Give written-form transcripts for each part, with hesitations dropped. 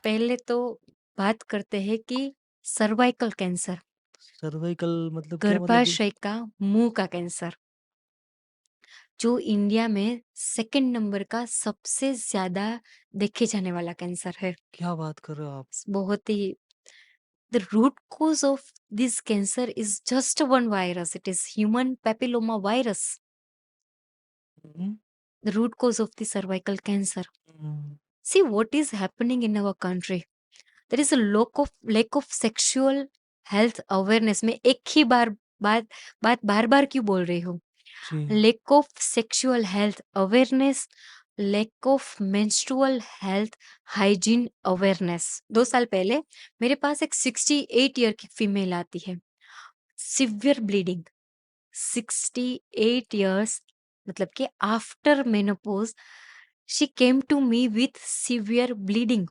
पहले तो बात करते हैं कि सर्वाइकल कैंसर, सर्वाइकल मतलब क्या मतलब? गर्भाशय का मुंह का कैंसर, जो इंडिया में सेकंड नंबर का सबसे ज्यादा देखे जाने वाला कैंसर है। क्या बात कर रहे हो आप? बहुत ही the root cause of this cancer is just one virus, it is human papilloma virus. Hmm, the root cause of the cervical cancer, hmm. See what is happening in our country, there is a lack of sexual health awareness. मैं एक ही बात बात बार बार क्यों बोल रही हूँ? जी, lack of sexual health awareness, lack of menstrual health hygiene awareness. 2 साल पहले मेरे पास एक 68 ईयर की फीमेल आती है, सिवियर ब्लीडिंग। 68 years, मतलब कि after menopause she came to me with severe bleeding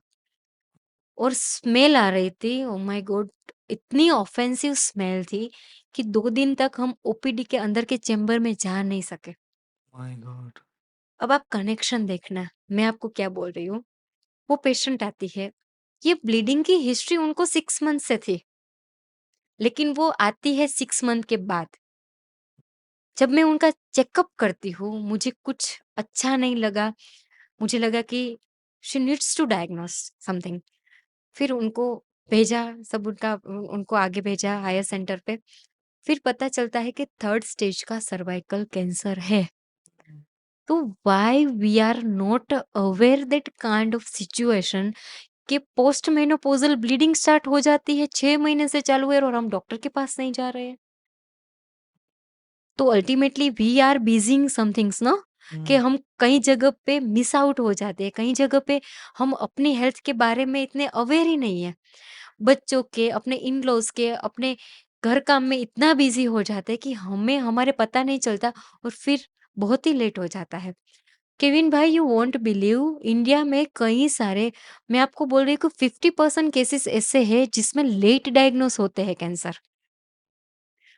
और स्मेल आ रही थी। ओ माय गॉड, इतनी ऑफेंसिव स्मेल थी कि 2 दिन तक हम ओपीडी के अंदर के चेंबर में जा नहीं सके। My God! अब आप कनेक्शन देखना, मैं आपको क्या बोल रही हूँ। वो पेशेंट आती है, ये ब्लीडिंग की हिस्ट्री उनको 6 मंथ से थी, लेकिन वो आती है 6 मंथ के बाद। जब मैं उनका चेकअप करती हूँ, मुझे कुछ अच्छा नहीं लगा। मुझे लगा कि she needs to diagnose something. फिर उनको भेजा, सब उनको आगे भेजा हायर सेंटर पे। फिर पता चलता है कि थर्ड स्टेज का सर्वाइकल कैंसर है। तो why we are not aware that kind of situation कि पोस्ट मेनोपॉजल ब्लीडिंग स्टार्ट हो जाती है, 6 महीने से चालू है और हम डॉक्टर के पास नहीं जा रहे हैं। तो ultimately we are missing somethings ना, कि हुँ, हम कई जगह पे मिस आउट हो जाते हैं, कई जगह पे हम अपनी हेल्थ के बारे में इतने अवेयर ही नहीं है। बच्चों के, अपने इन लॉज के, अपने घर काम में इतना बिजी हो जाते हैं कि हमें हमारे पता नहीं चलता और फिर बहुत ही लेट हो जाता है। केविन भाई, यू वोंट बिलीव, इंडिया में कई सारे, मैं आपको बोल रही हूँ, 50% केसेस ऐसे हैं जिसमें लेट डायग्नोस होते हैं कैंसर।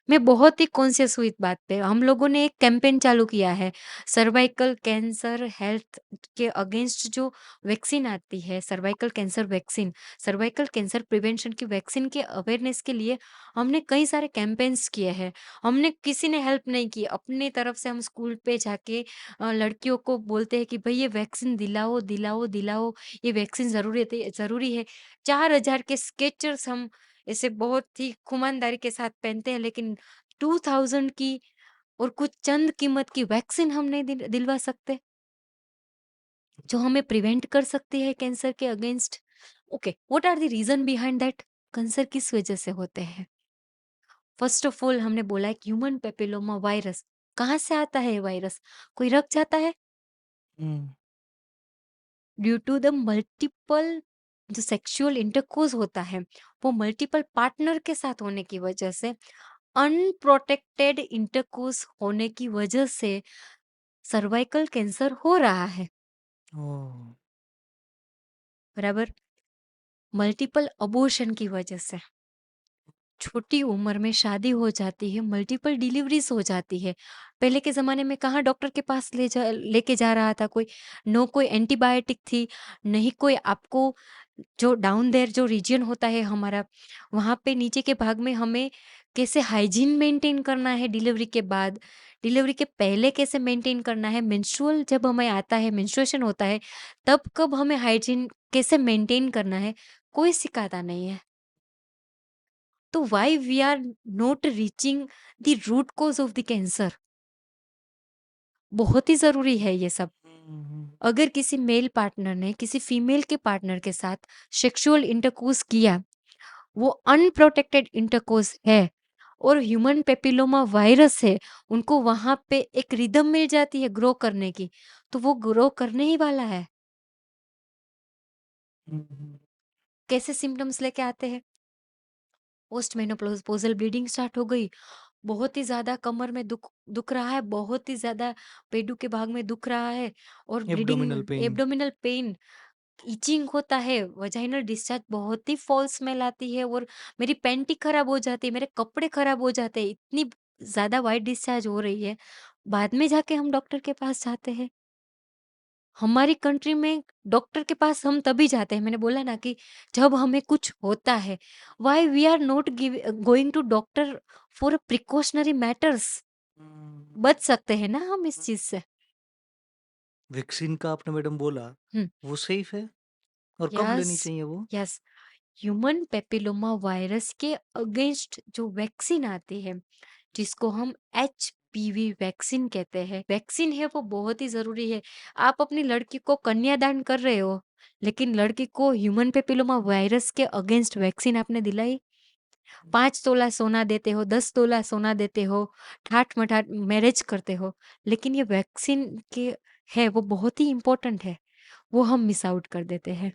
मैं बहुत ही कॉन्शियस हुई इस बात पे। हम लोगों ने एक कैंपेन चालू किया है, सर्वाइकल कैंसर हेल्थ के अगेंस्ट जो वैक्सीन आती है, cervical cancer vaccine, cervical cancer prevention की वैक्सीन के अवेयरनेस के लिए हमने कई सारे कैंपेन्स किए हैं। हमने किसी ने हेल्प नहीं की, अपनी तरफ से हम स्कूल पे जाके लड़कियों को बोलते हैं कि भई ये वैक्सीन दिलाओ, दिलाओ, दिलाओ, ये वैक्सीन ज़रूरी है। 4000 के स्केचर्स हम इसे बहुत ही खूमानदारी के साथ पहनते हैं, लेकिन 2000 की और कुछ चंद कीमत की वैक्सीन हम नहीं दिलवा सकते, जो हमें प्रिवेंट कर सकती है कैंसर के against. Okay, what are the reason behind that? Cancer किस वजह से होते हैं? फर्स्ट ऑफ ऑल हमने बोला है ह्यूमन पेपिलोमा वायरस। कहाँ से आता है ये वायरस? कोई रख जाता है हुँ। ड्यू टू द मल्टीपल, जो सेक्सुअल इंटरकोर्स होता है वो मल्टीपल पार्टनर के साथ होने की वजह से, अनप्रोटेक्टेड इंटरकोर्स होने की वजह से सर्वाइकल कैंसर हो रहा है। ओह! बराबर। मल्टीपल अबॉर्शन की वजह से छोटी उम्र में शादी हो जाती है, मल्टीपल डिलीवरीज हो जाती है। पहले के ज़माने में कहाँ डॉक्टर के पास लेके जा रहा था कोई, नो कोई एंटीबायोटिक थी, नहीं कोई आपको, जो डाउन देयर जो रीजन होता है हमारा, वहाँ पे नीचे के भाग में हमें कैसे हाइजीन मेंटेन करना है डिलीवरी के बाद, डिलीवरी के पहले कैसे मेंटेन करना है, मेंस्ट्रुअल जब हमें आता है, मेंस्ट्रुएशन होता है, तब कब हमें हाइजीन कैसे मेंटेन करना है, कोई सिखाता नहीं है। तो why we are not reaching the root cause of the cancer? बहुत ही ज़रूरी है ये सब। हुँ, हुँ। अगर किसी मेल पार्टनर ने किसी फीमेल के पार्टनर के साथ सेक्सुअल इंटरकोर्स किया, वो अनप्रोटेक्टेड इंटरकोर्स है और ह्यूमन पेपिलोमा वायरस है, उनको वहाँ पे एक रिदम मिल जाती है ग्रो करने की, तो वो ग्रो करने ही वाला है। हुँ, हुँ। कैसे सिम्पटम्स लेके आते हैं? पोस्ट मेनोपॉज़ल ब्लीडिंग स्टार्ट हो गई, बहुत ही ज़्यादा कमर में दुख दुख रहा है, बहुत ही ज़्यादा पेडू के भाग में दुख रहा है और abdominal bleeding, pain. Abdominal pain, itching होता है, वजाइनल डिस्चार्ज, बहुत ही फ़ॉल स्मेल आती है और मेरी पैंट ही खराब हो जाती है, मेरे कपड़े खराब हो जाते हैं, इतनी ज़्यादा व्हाइट डिस्चार्ज हो रही है। बाद में जाके हम डॉक्टर के पास जाते हैं। हमारी कंट्री में डॉक्टर के पास हम तभी जाते हैं, मैंने बोला ना कि जब हमें कुछ होता है। Why we are not going to doctor for a precautionary matters? Hmm. बच सकते हैं ना हम इस चीज से। वैक्सीन का आपने मैडम बोला, हम्म। वो सेफ है? और कब यस। लेनी चाहिए वो? यस। ह्यूमन पेपिलोमा वायरस के अगेंस्ट जो वैक्सीन आती है, जिसको हम एचपीवी वैक्सीन कहते हैं, वैक्सीन है वो बहुत ही ज़रूरी है। आप अपनी लड़की को कन्यादान कर रहे हो, लेकिन लड़की को ह्यूमन पेपिलोमा वायरस के अगेंस्ट वैक्सीन आपने दिलाई। 5 तोला सोना देते हो, 10 तोला सोना देते हो, ठाठ-मठाठ मैरिज करते हो, लेकिन ये वैक्सीन के है वो बहुत ही इम्पोर्टेंट है, वो हम मिस आउट कर देते हैं।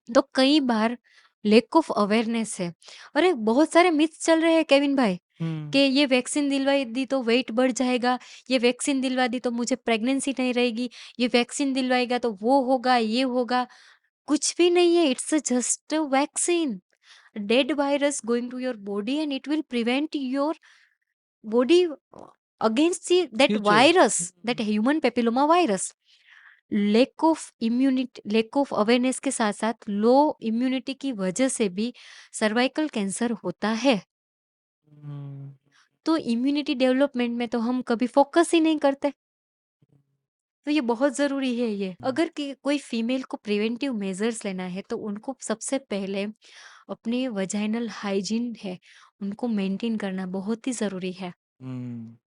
तो कई बार लैक ऑफ अवेयरनेस है। अरे! बहुत सारे मिथ्स चल रहे हैं केविन भाई। कि हुँ। ये वैक्सीन दिलवा दी तो वेट बढ़ जाएगा, ये वैक्सीन दिलवा दी तो मुझे प्रेगनेंसी नहीं रहेगी, ये वैक्सीन दिलवाएगा तो वो होगा, ये होगा। कुछ भी नहीं है, it's just a vaccine. Dead virus going to your body and it will prevent your body against that future. Virus, that hmm. Human papilloma virus. Lack of awareness के साथ-साथ लो इम्यूनिटी की वजह से भी सर्वाइकल कैंसर होता है। हुँ। तो immunity development में तो हम कभी फोकस ही नहीं करते। तो ये बहुत ज़रूरी है ये। हुँ। अगर कि कोई फीमेल को प्रिवेंटिव मेजर्स लेना है तो उनको सबसे पहले अपने वजाइनल हाइजीन है, उनको मेंटेन करना बहुत ही ज़रूरी है। हुँ।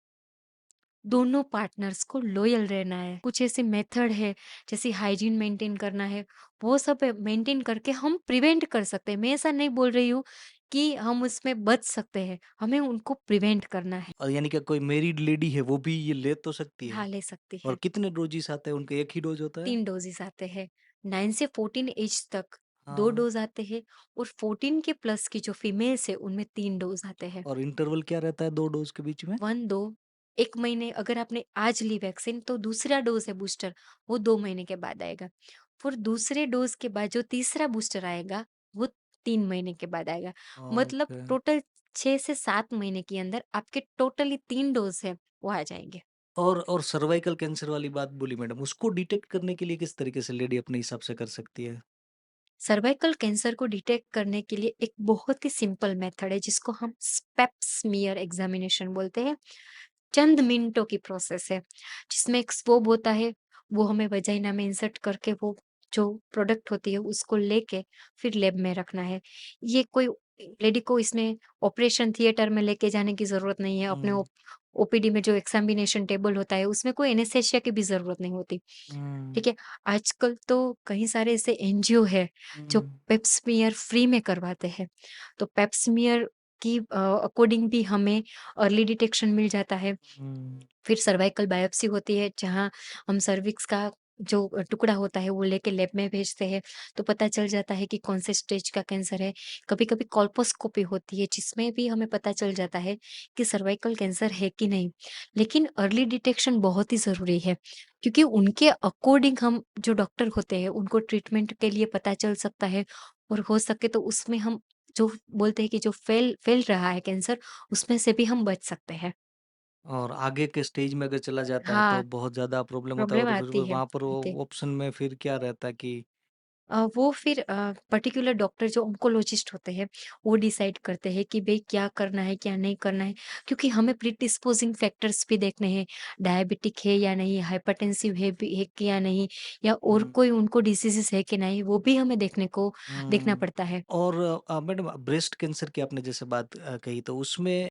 दोनों पार्टनर्स को लॉयल रहना है। कुछ ऐसे मेथड है, जैसे हाइजीन मेंटेन करना है, वो सब मेंटेन करके हम प्रिवेंट कर सकते हैं। मैं ऐसा नहीं बोल रही हूँ कि हम उसमें बच सकते हैं, हमें उनको प्रिवेंट करना है। और यानी कि कोई मैरिड लेडी है वो भी ये ले तो सकती हाँ, है? ले सकती और है। कितने डोज़िस आते हैं उनके, एक ही डोज़ होता है? 3 डोज़ेज़ आते हैं। 9 से 14 एज तक 2 हाँ। डोज़ आते हैं और 14 के प्लस की जो फीमेल्स है उनमें 3 डोज़ आते हैं। और इंटरवल क्या रहता है 2 डोज़ के बीच में? 1, 2 1 महीने अगर आपने आज ली वैक्सीन तो दूसरा डोज़ है बूस्टर, वो 2 महीने के बाद आएगा। फिर दूसरे डोज़ के बाद जो तीसरा बूस्टर आएगा, वो 3 महीने के बाद आएगा। मतलब ओके। टोटल 6 से 7 महीने के अंदर आपके टोटली 3 डोज़ है, वो आ जाएँगे। और सर्वाइकल कैंसर वाली बात बोली मैडम, उसको डिटेक्ट करने के लिए किस तरीके से लेडी अपने हिसाब से कर सकती है? सर्वाइकल कैंसर को डिटेक्ट करने के लिए एक बहुत ही सिंपल मेथड है जिसको हम स्पेप स्मीयर एग्जामिनेशन बोलते हैं। चंद मिनटों की प्रोसेस है जिसमें एक स्वब होता है, वो हमें वजाइना में इंसर्ट करके वो जो प्रोडक्ट होती है उसको लेके फिर लैब में रखना है। ये कोई लेडी को इसमें ऑपरेशन थिएटर में लेके जाने की ज़रूरत नहीं है। अपने हुँ। ओपीडी में जो एग्जामिनेशन टेबल होता है उसमें कोई एनेस्थेसिया की भी ज़रूरत नहीं होती। हुँ। ठीक है? आजकल तो कई सारे ऐसे एनजीओ है जो हुँ। पेप स्मीयर फ्री में करवाते हैं। तो पेप स्मीयर की अकॉर्डिंग भी हमें अर्ली डिटेक्शन मिल जाता है। हुँ। फिर सर्वाइकल बायोप्सी होती है जहाँ हम सर्विक्स का जो टुकड़ा होता है वो लेके लैब में भेजते हैं, तो पता चल जाता है कि कौन से स्टेज का कैंसर है। कभी-कभी कोल्पोस्कोपी होती है जिसमें भी हमें पता चल जाता है कि सर्वाइकल कैंसर है कि नहीं। लेकिन अर्ली डिटेक्शन बहुत ही ज़रूरी है क्योंकि उनके अकॉर्डिंग हम जो डॉक्टर होते हैं उनको ट्रीटमेंट के लिए पता चल सकता है और हो सके तो उसमें हम जो बोलते हैं कि जो फैल फैल रहा है कैंसर उसमें से भी हम बच सकते हैं। और आगे के स्टेज में अगर चला जाता है तो हाँ, बहुत ज़्यादा प्रॉब्लम होता है प्रॉब्लम और फिर आती है। वहाँ पर आती वो ऑप्शन में फिर क्या रहता है कि वो फिर पर्टिकुलर डॉक्टर जो ऑन्कोलॉजिस्ट होते हैं, वो डिसाइड करते हैं कि भई क्या करना है, क्या नहीं करना है। क्योंकि हमें प्रीडिस्पोज़िंग फैक्टर्स भी देखने हैं, डायबिटिक है या नहीं, हाइपरटेंसिव है कि या नहीं, या और हुँ। कोई उनको डिसीज़ेज़ है कि नहीं, वो भी हमें देखना हुँ। पड़ता है। और मैडम ब्रेस्ट कैंसर की आपने जैसे बात कही तो उसमें